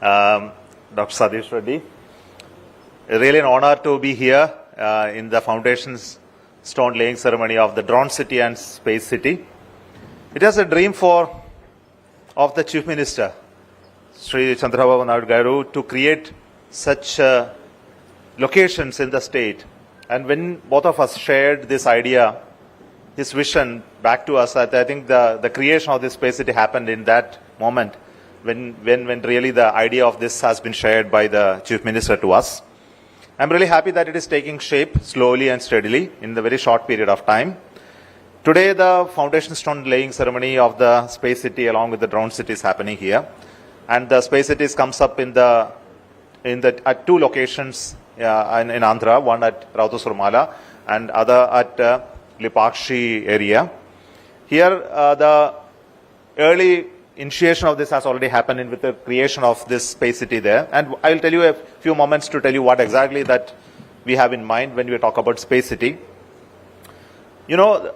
Dr. Satish Reddy. Really an honor to be here in the foundation stone laying ceremony of the Drone City and Space City. It was a dream of the Chief Minister, Shri Chandrababu, to create such locations in the state. And when both of us shared this idea, his vision back to us, I think the creation of this space city happened in that moment when really the idea of this has been shared by the Chief Minister to us. I'm really happy that it is taking shape slowly and steadily in the very short period of time. Today, the foundation stone laying ceremony of the space city along with the drone city is happening here. And the space cities comes up at two locations in Andhra, one at Rautusurmala and other at Lipakshi area. Here, the early initiation of this has already happened with the creation of this space city there. And I will tell you a few moments to tell you what exactly that we have in mind when we talk about space city. You know,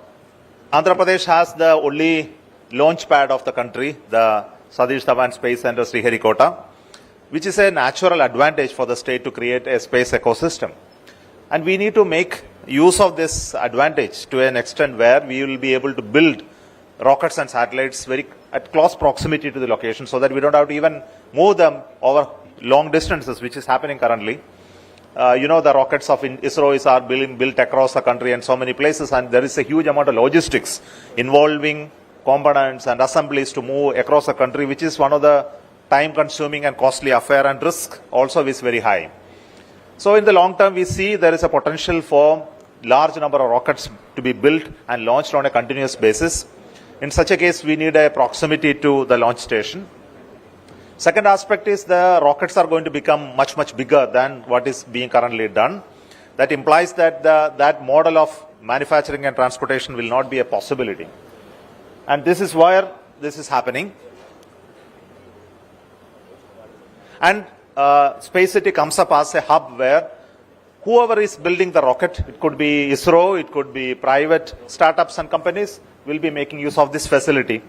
Andhra Pradesh has the only launch pad of the country, the Satish Dhawan Space Center Sriharikota, which is a natural advantage for the state to create a space ecosystem. And we need to make use of this advantage to an extent where we will be able to build rockets and satellites at close proximity to the location so that we don't have to even move them over long distances, which is happening currently. The rockets of ISRO are being built across the country and so many places, and there is a huge amount of logistics involving components and assemblies to move across the country, which is one of the time-consuming and costly affair, and risk also is very high. So in the long term, we see there is a potential for large number of rockets to be built and launched on a continuous basis. In such a case, we need a proximity to the launch station. Second aspect is the rockets are going to become much, much bigger than what is being currently done. That implies that that model of manufacturing and transportation will not be a possibility. And this is where this is happening. And Space City comes up as a hub where whoever is building the rocket, it could be ISRO, it could be private startups and companies, will be making use of this facility.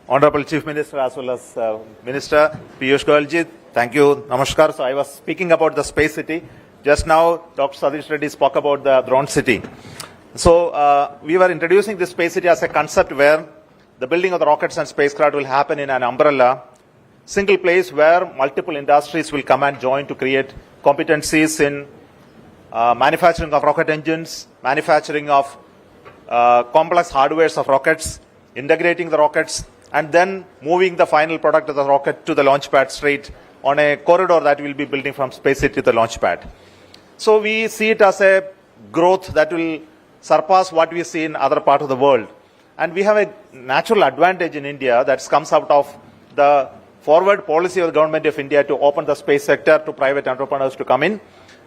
Honorable Chief Minister as well as Minister Piyush Goyal ji, thank you, namaskar. So I was speaking about the space city. Just now, Dr. Satish Reddy spoke about the drone city. So we were introducing this space city as a concept where the building of the rockets and spacecraft will happen in an umbrella, single place where multiple industries will come and join to create competencies in manufacturing of rocket engines, manufacturing of complex hardwares of rockets, integrating the rockets, and then moving the final product of the rocket to the launch pad straight on a corridor that we'll be building from space city to the launch pad. So we see it as a growth that will surpass what we see in other parts of the world. And we have a natural advantage in India that comes out of the forward policy of the government of India to open the space sector to private entrepreneurs to come in.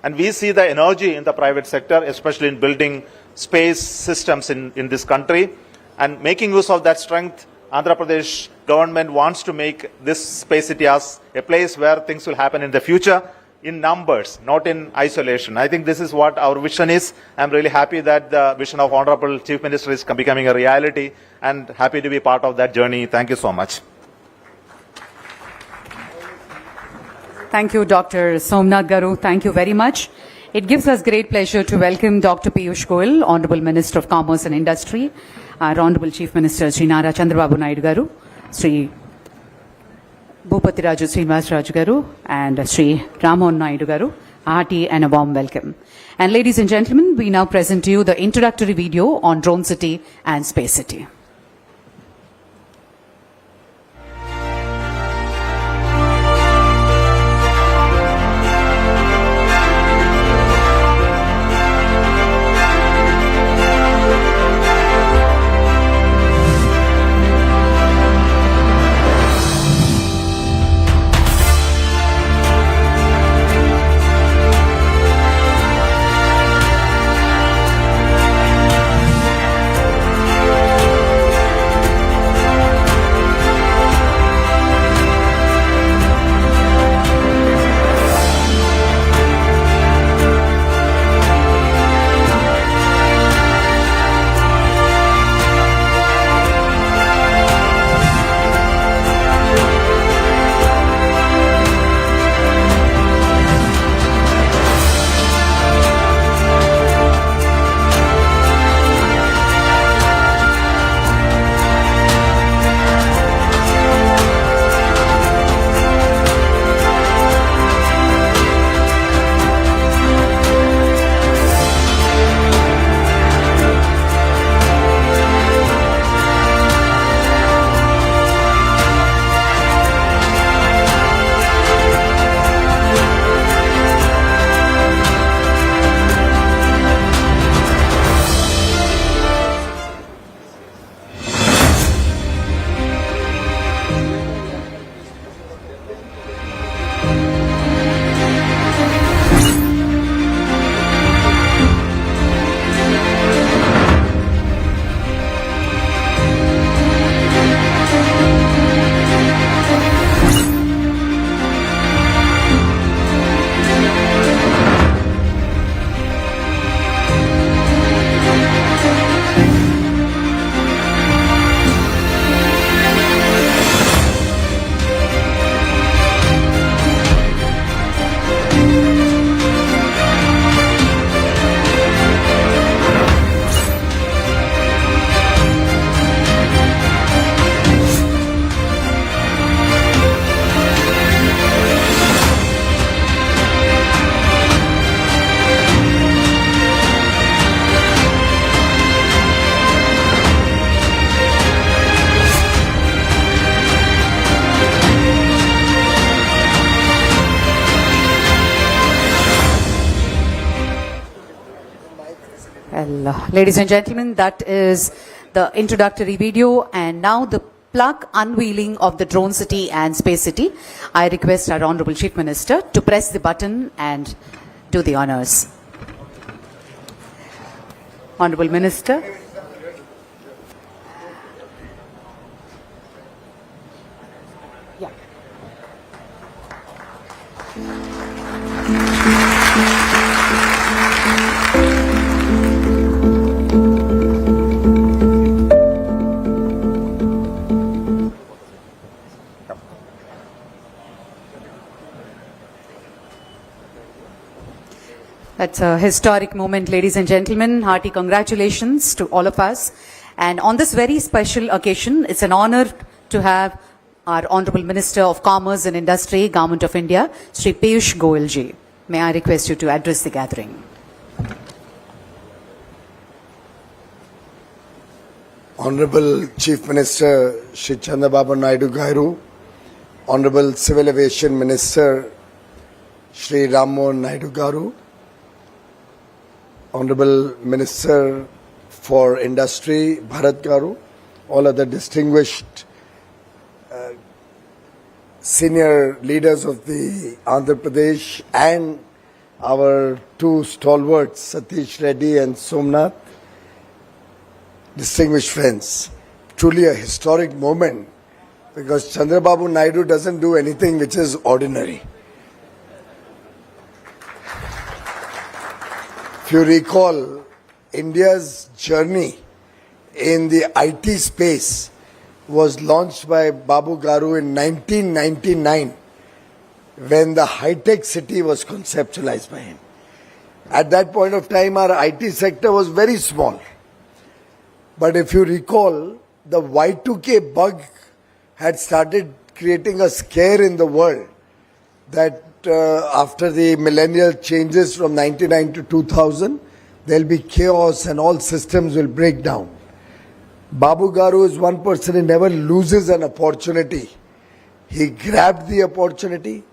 And we see the energy in the private sector, especially in building space systems in this country. And making use of that strength, Andhra Pradesh government wants to make this space city as a place where things will happen in the future in numbers, not in isolation. I think this is what our vision is. I'm really happy that the vision of Honorable Chief Minister is becoming a reality and happy to be part of that journey. Thank you so much. Thank you, Dr. Somnath Garu. Thank you very much. It gives us great pleasure to welcome Dr. Piyush Goyal, Honorable Minister of Commerce and Industry, our Honorable Chief Minister Shri Chandrababu Naidu Garu, Shri Bhupati Raju Srinivas Raju Garu, and Shri Ramon Naidu Garu. Hearty and a warm welcome. And ladies and gentlemen, we now present to you the introductory video on Drone City and Space City. Ladies and gentlemen, that is the introductory video, and now the plug unveiling of the Drone City and Space City. I request our Honorable Chief Minister to press the button and do the honors. Honorable Minister. Yeah. That's a historic moment, ladies and gentlemen. Hearty congratulations to all of us. And on this very special occasion, it's an honor to have our Honorable Minister of Commerce and Industry, Government of India, Shri Goyal ji. May I request you to address the gathering. Honorable Chief Minister Shri Chandrababu Naidu Gairu, Honorable Civil Aviation Minister Shri Naidu Garu, Honorable Minister for Industry Bharat Garu, all other distinguished senior leaders of the Andhra Pradesh, and our two stalwarts, Satish Reddy and Somnath, distinguished friends. Truly a historic moment, because Chandrababu Naidu doesn't do anything which is ordinary. If you recall, India's journey in the IT space was launched by Babu Garu in 1999, when the high-tech city was conceptualized by him. At that point of time, our IT sector was very small. But if you recall, the Y2K bug had started creating a scare in the world that after the millennial changes from 99 to 2000, there will be chaos and all systems will break down. Babu Garu is one person who never loses an opportunity. He grabbed the opportunity.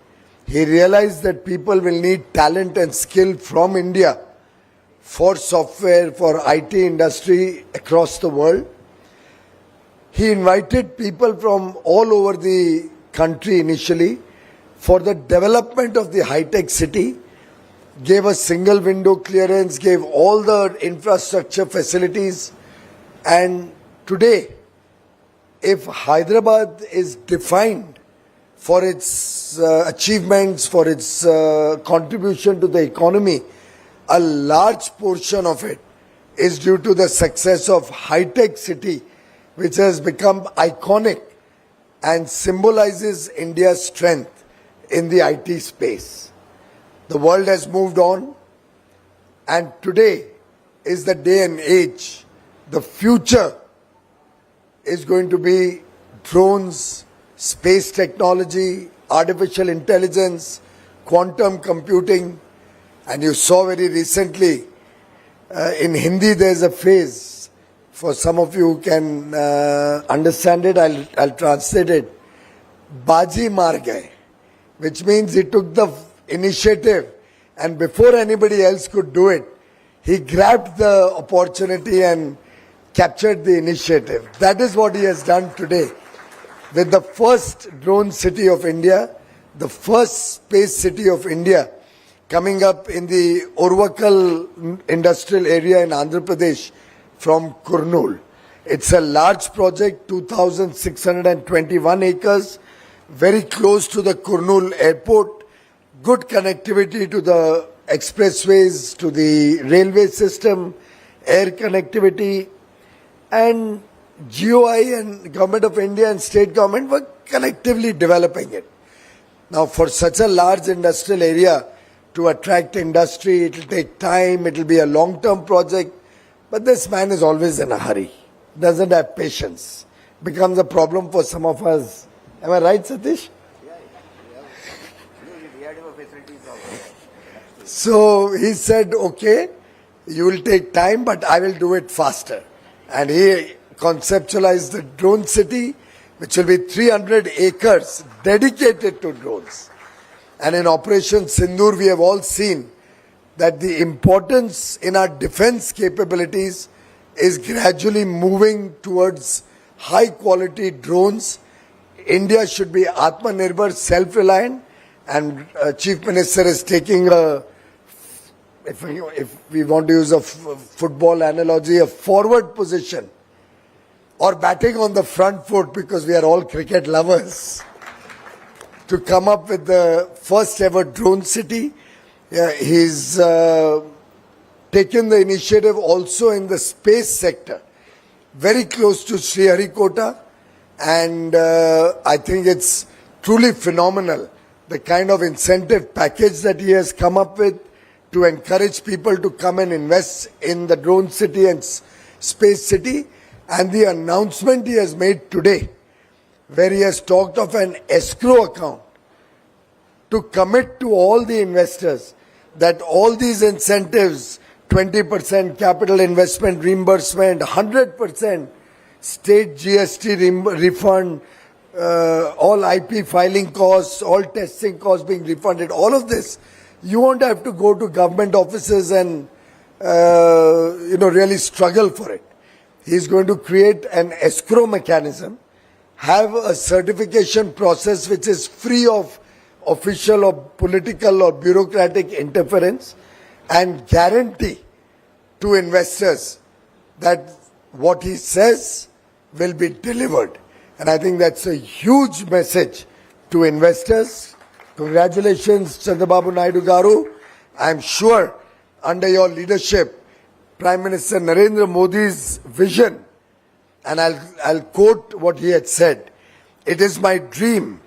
He realized that people will need talent and skill from India for software, for IT industry across the world. He invited people from all over the country initially for the development of the high-tech city, gave a single window clearance, gave all the infrastructure facilities. And today, if Hyderabad is defined for its achievements, for its contribution to the economy, a large portion of it is due to the success of high-tech city, which has become iconic and symbolizes India's strength in the IT space. The world has moved on, and today is the day and age. The future is going to be drones, space technology, artificial intelligence, quantum computing. And you saw very recently, in Hindi there's a phrase, for some of you who can understand it, I'll translate it. Baji maar gaye, which means he took the initiative, and before anybody else could do it, he grabbed the opportunity and captured the initiative. That is what he has done today with the first drone city of India, the first space city of India, coming up in the Orvakal industrial area in Andhra Pradesh from Kurnool. It's a large project, 2,621 acres, very close to the Kurnool airport, good connectivity to the expressways, to the railway system, air connectivity, and GOI and Government of India and state government were collectively developing it. Now, for such a large industrial area, to attract industry, it will take time, it will be a long-term project, but this man is always in a hurry, doesn't have patience, becomes a problem for some of us. Am I right, Satish? So he said, okay, you will take time, but I will do it faster. And he conceptualized the drone city, which will be 300 acres dedicated to drones. And in Operation Sindoor, we have all seen that the importance in our defense capabilities is gradually moving towards high quality drones. India should be Atmanirbhar, self-reliant, and Chief Minister is taking a, if we want to use a football analogy, a forward position or batting on the front foot, because we are all cricket lovers, to come up with the first ever drone city. He's taken the initiative also in the space sector, very close to Sriharikota, and I think it's truly phenomenal, the kind of incentive package that he has come up with to encourage people to come and invest in the drone city and space city, and the announcement he has made today, where he has talked of an escrow account to commit to all the investors that all these incentives, 20% capital investment reimbursement, 100% state GST refund, all IP filing costs, all testing costs being refunded, all of this, you won't have to go to government offices and really struggle for it. He's going to create an escrow mechanism, have a certification process which is free of official or political or bureaucratic interference, and guarantee to investors that what he says will be delivered. And I think that's a huge message to investors. Congratulations, Chandrababu Naidu Garu. I'm sure under your leadership, Prime Minister Narendra Modi's vision, and I'll quote what he had said, "It is my dream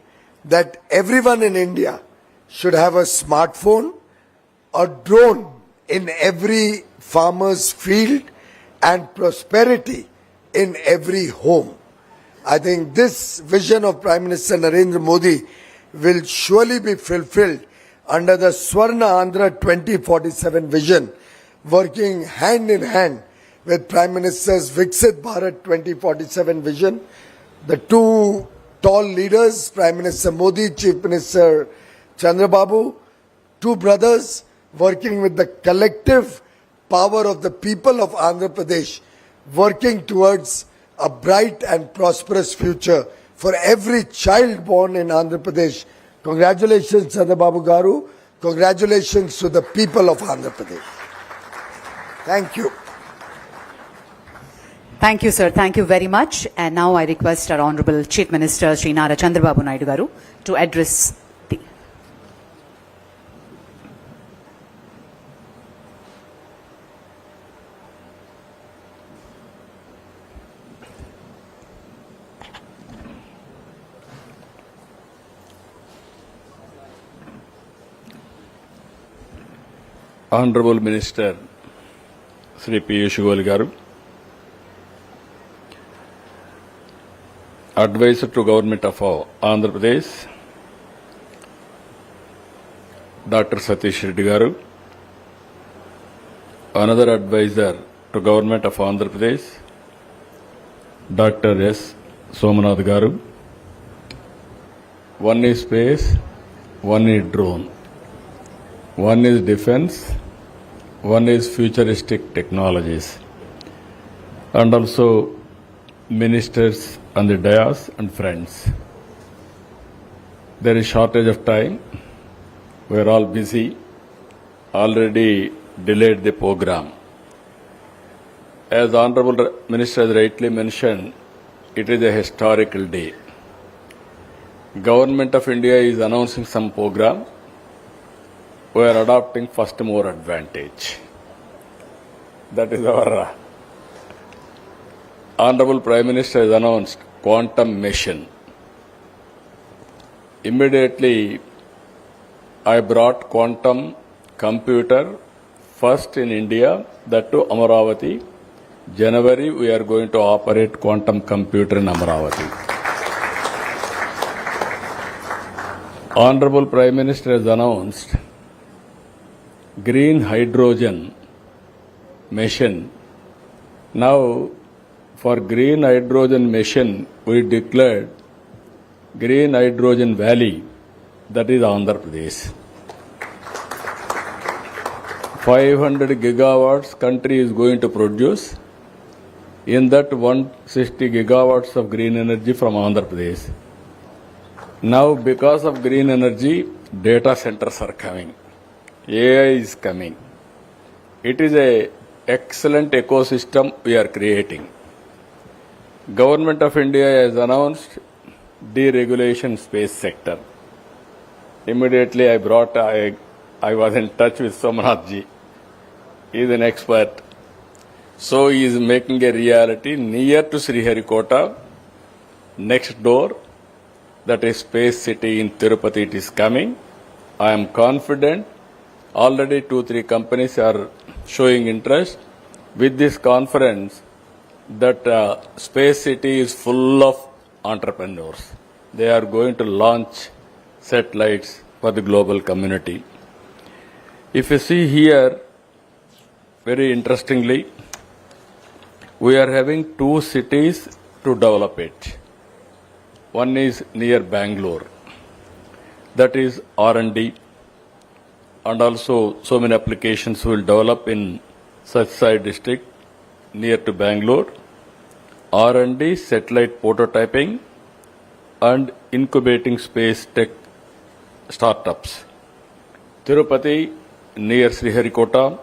that everyone in India should have a smartphone, a drone in every farmer's field, and prosperity in every home." I think this vision of Prime Minister Narendra Modi will surely be fulfilled under the Swarna Andhra 2047 vision, working hand in hand with Prime Minister's Viksit Bharat 2047 vision. The two tall leaders, Prime Minister Modi, Chief Minister Chandrababu, two brothers working with the collective power of the people of Andhra Pradesh, working towards a bright and prosperous future for every child born in Andhra Pradesh. Congratulations, Chandrababu Garu. Congratulations to the people of Andhra Pradesh. Thank you. Thank you, sir. Thank you very much. And now I request our Honorable Chief Minister, Shri Nara Chandrababu Naidu Garu, to address the... Honorable Minister Shri Goyal Garu, Advisor to Government of Andhra Pradesh, Dr. Satish Reddy Garu, another advisor to Government of Andhra Pradesh, Dr. S. Somnath Garu. One is space, one is drone, one is defense, one is futuristic technologies, and also ministers on the dais and friends. There is shortage of time. We are all busy. Already delayed the program. As Honorable Minister has rightly mentioned, it is a historical day. Government of India is announcing some program. We are adopting first mover advantage. That is our Honorable Prime Minister has announced quantum mission. Immediately, I brought quantum computer first in India, that to Amaravati. January, we are going to operate quantum computer in Amaravati. Honorable Prime Minister has announced green hydrogen mission. Now, for green hydrogen mission, we declared green hydrogen valley, that is Andhra Pradesh. 500 gigawatts country is going to produce. In that 160 gigawatts of green energy from Andhra Pradesh. Now because of green energy, data centers are coming. AI is coming. It is a excellent ecosystem we are creating. Government of India has announced deregulation space sector. Immediately I was in touch with Somnath ji. He is an expert. So he is making a reality near to Sriharikota, next door, that is Space City in Tirupati, it is coming. I am confident. Already 2-3 companies are showing interest. With this conference, that Space City is full of entrepreneurs. They are going to launch satellites for the global community. If you see here, very interestingly, we are having 2 cities to develop it. One is near Bangalore. That is R&D. And also so many applications will develop in such side district near to Bangalore. R&D, satellite prototyping and incubating space tech startups. Tirupati near Sriharikota,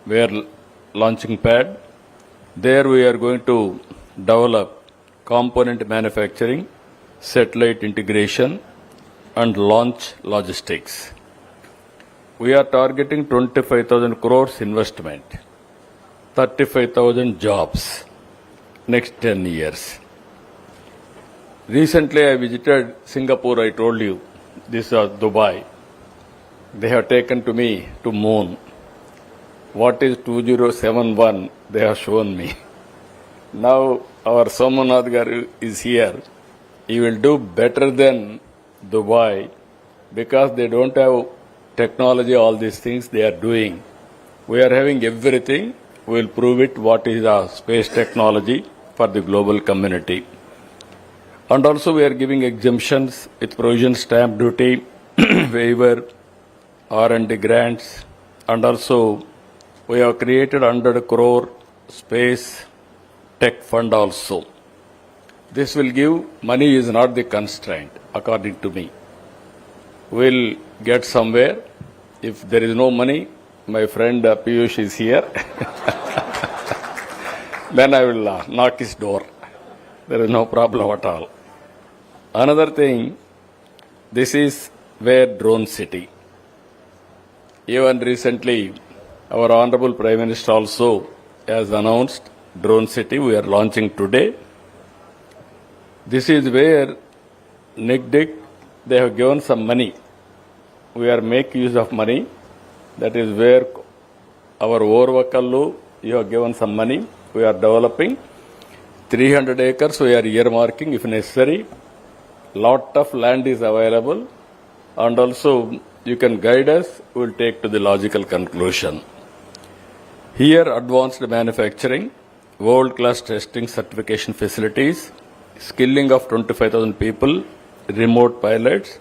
we are launching pad. There we are going to develop component manufacturing, satellite integration and launch logistics. We are targeting 25,000 crores investment, 35,000 jobs next 10 years. Recently I visited Singapore, I told you, this is Dubai. They have taken to me to moon. What is 2071? They have shown me. Now our Somnath Garu is here. He will do better than Dubai because they don't have technology, all these things they are doing. We are having everything. We will prove it what is our space technology for the global community. And also we are giving exemptions with provision stamp duty, waiver, R&D grants, and also we have created 100 crore space tech fund also. This will give, money is not the constraint according to me. We'll get somewhere. If there is no money, my friend Piyush is here. Then I will knock his door. There is no problem at all. Another thing, this is where drone city. Even recently, our Honorable Prime Minister also has announced drone city we are launching today. This is where NICDIC, they have given some money. We are making use of money. That is where our Orvakallu, you have given some money. We are developing 300 acres. We are earmarking if necessary. Lot of land is available. And also you can guide us. We will take to the logical conclusion. Here advanced manufacturing, world-class testing certification facilities, skilling of 25,000 people, remote pilots,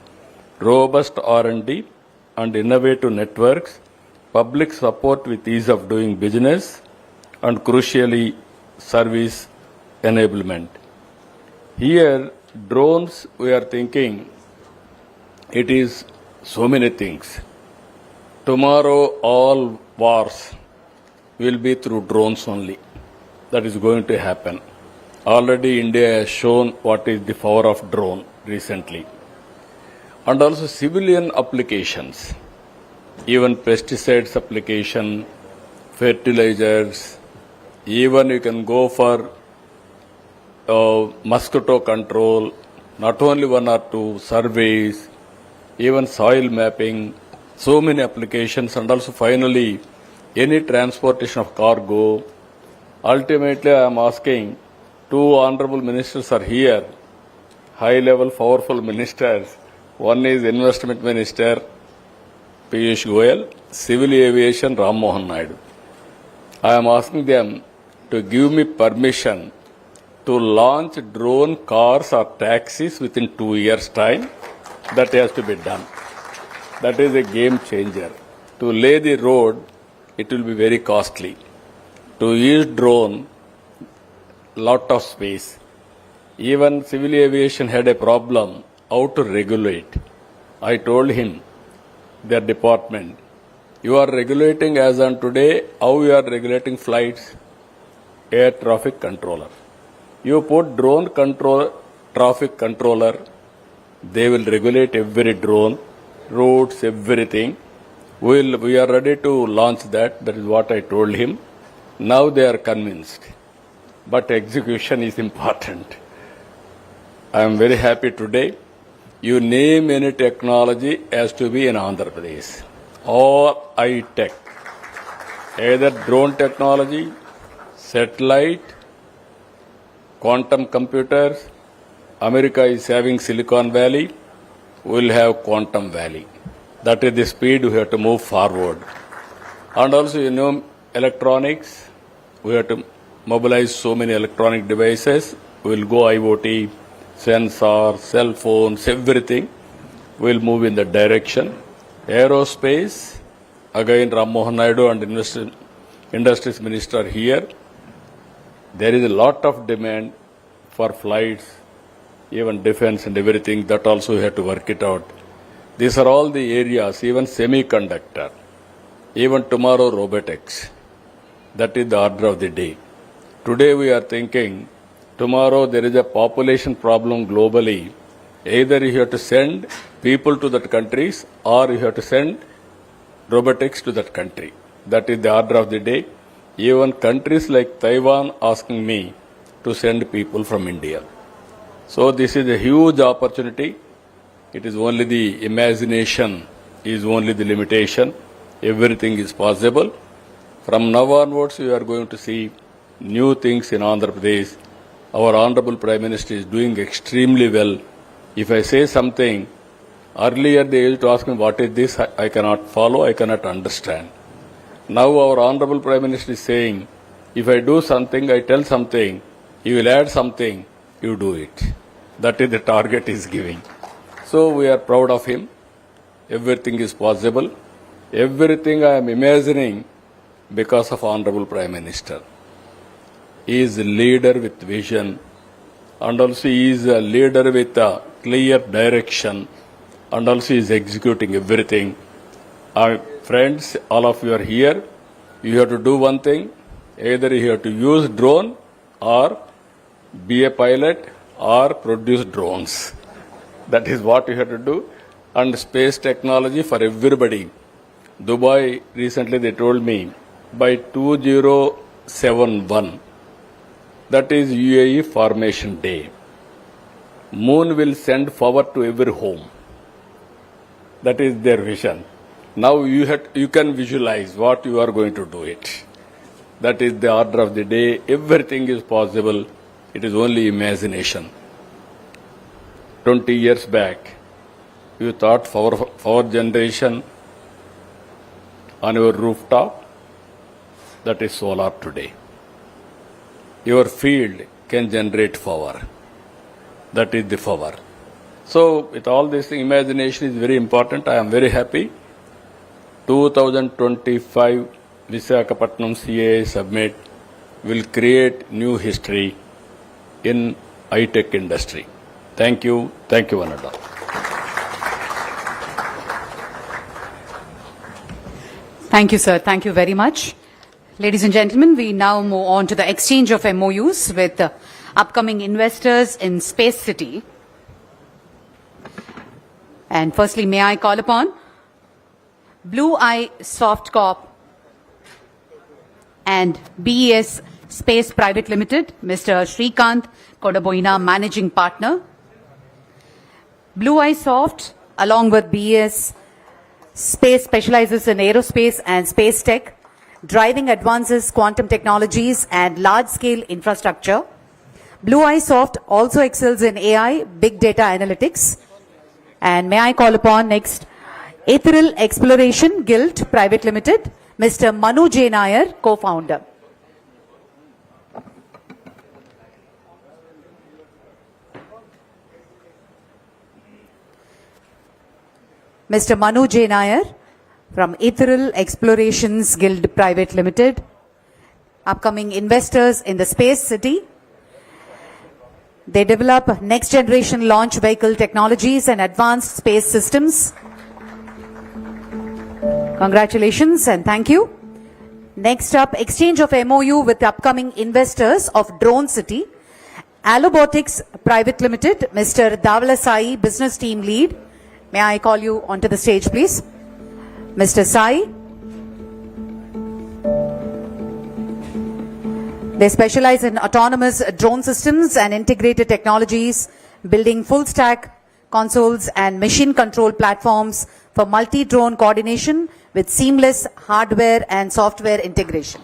robust R&D and innovative networks, public support with ease of doing business, and crucially, service enablement. Here, drones, we are thinking, it is so many things. Tomorrow, all wars will be through drones only. That is going to happen. Already India has shown what is the power of drone recently. And also civilian applications, even pesticides application, fertilizers, even you can go for mosquito control, not only 1 or 2, surveys, even soil mapping, so many applications, and also finally any transportation of cargo. Ultimately, I am asking, 2 honorable ministers are here, high-level, powerful ministers. One is Investment Minister, Piyush Goyal, Civil Aviation, Ram Mohan Naidu. I am asking them to give me permission to launch drone cars or taxis within 2 years' time. That has to be done. That is a game changer. To lay the road it will be very costly. To use drone, lot of space. Even civil aviation had a problem how to regulate. I told him, their department, you are regulating as on today, how you are regulating flights? Air traffic controller. You put drone control, traffic controller, they will regulate every drone, routes, everything. We are ready to launch that. That is what I told him. Now they are convinced. But execution is important. I am very happy today. You name any technology has to be in Andhra Pradesh. All high-tech. Either drone technology, satellite, quantum computers. America is having Silicon Valley. We will have Quantum Valley. That is the speed we have to move forward. And also, electronics. We have to mobilize so many electronic devices. We will go IoT, sensors, cell phones, everything. We will move in that direction. Aerospace. Again, Naidu and Industries Minister are here. There is a lot of demand for flights, even defense and everything. That also we have to work it out. These are all the areas, even semiconductor, even tomorrow robotics. That is the order of the day. Today we are thinking, tomorrow there is a population problem globally. Either you have to send people to that countries or you have to send robotics to that country. That is the order of the day. Even countries like Taiwan asking me to send people from India. So this is a huge opportunity. It is only the imagination is only the limitation. Everything is possible. From now onwards, we are going to see new things in Andhra Pradesh. Our Honorable Prime Minister is doing extremely well. If I say something, earlier they used to ask me, what is this? I cannot follow, I cannot understand. Now our Honorable Prime Minister is saying, if I do something, I tell something, you will add something, you do it. That is the target he is giving. So we are proud of him. Everything is possible. Everything I am imagining because of Honorable Prime Minister. He is a leader with vision, and also he is a leader with a clear direction, and also he is executing everything. Our friends, all of you are here. You have to do one thing. Either you have to use drone or be a pilot or produce drones. That is what you have to do. And space technology for everybody. Dubai, recently they told me, by 2071, that is UAE Formation Day, Moon will send power to every home. That is their vision. Now you can visualize what you are going to do it. That is the order of the day. Everything is possible. It is only imagination. 20 years back, you thought for generation on your rooftop, that is solar today. Your field can generate power. That is the power. So with all this, imagination is very important. I am very happy. 2025 Visakha Partnership CAA Summit will create new history in high-tech industry. Thank you. Thank you, one and all. Thank you, sir. Thank you very much. Ladies and gentlemen, we now move on to the exchange of MOUs with upcoming investors in Space City. And firstly, may I call upon Blue Eye Soft Corp and BES Space Private Limited, Mr. Srikanth Kodaboina, Managing Partner. Blue Eye Soft, along with BES Space, specializes in aerospace and space tech, driving advances, quantum technologies, and large-scale infrastructure. Blue Eye Soft also excels in AI, big data analytics. And may I call upon next, Ethereal Exploration Guild Private Limited, Mr. Manu J. Nair, co-founder. Mr. Manu J. Nair from Ethereal Explorations Guild Private Limited, upcoming investors in the space city. They develop next generation launch vehicle technologies and advanced space systems. Congratulations and thank you. Next up, exchange of MOU with upcoming investors of Drone City. Allobotics Private Limited, Mr. Davala Sai, Business Team Lead. May I call you onto the stage, please? Mr. Sai. They specialize in autonomous drone systems and integrated technologies, building full stack consoles and machine control platforms for multi-drone coordination with seamless hardware and software integration.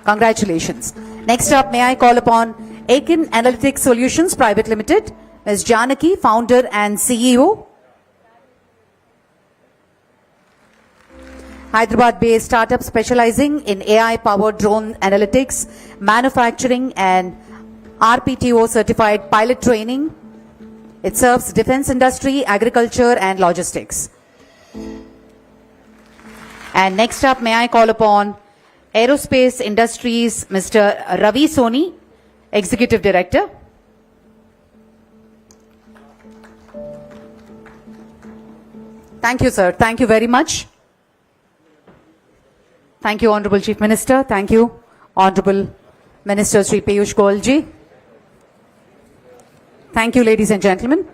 Congratulations. Next up, may I call upon Akin Analytics Solutions Private Limited, Ms. Janaki, founder and CEO. Hyderabad-based startup specializing in AI-powered drone analytics, manufacturing and RPTO certified pilot training. It serves defense industry, agriculture and logistics. And next up, may I call upon Aerospace Industries, Mr. Ravi Soni, Executive Director. Thank you, sir. Thank you very much. Thank you, Honorable Chief Minister. Thank you, Honorable Minister Shri Piyush Goyal ji. Thank you, ladies and gentlemen.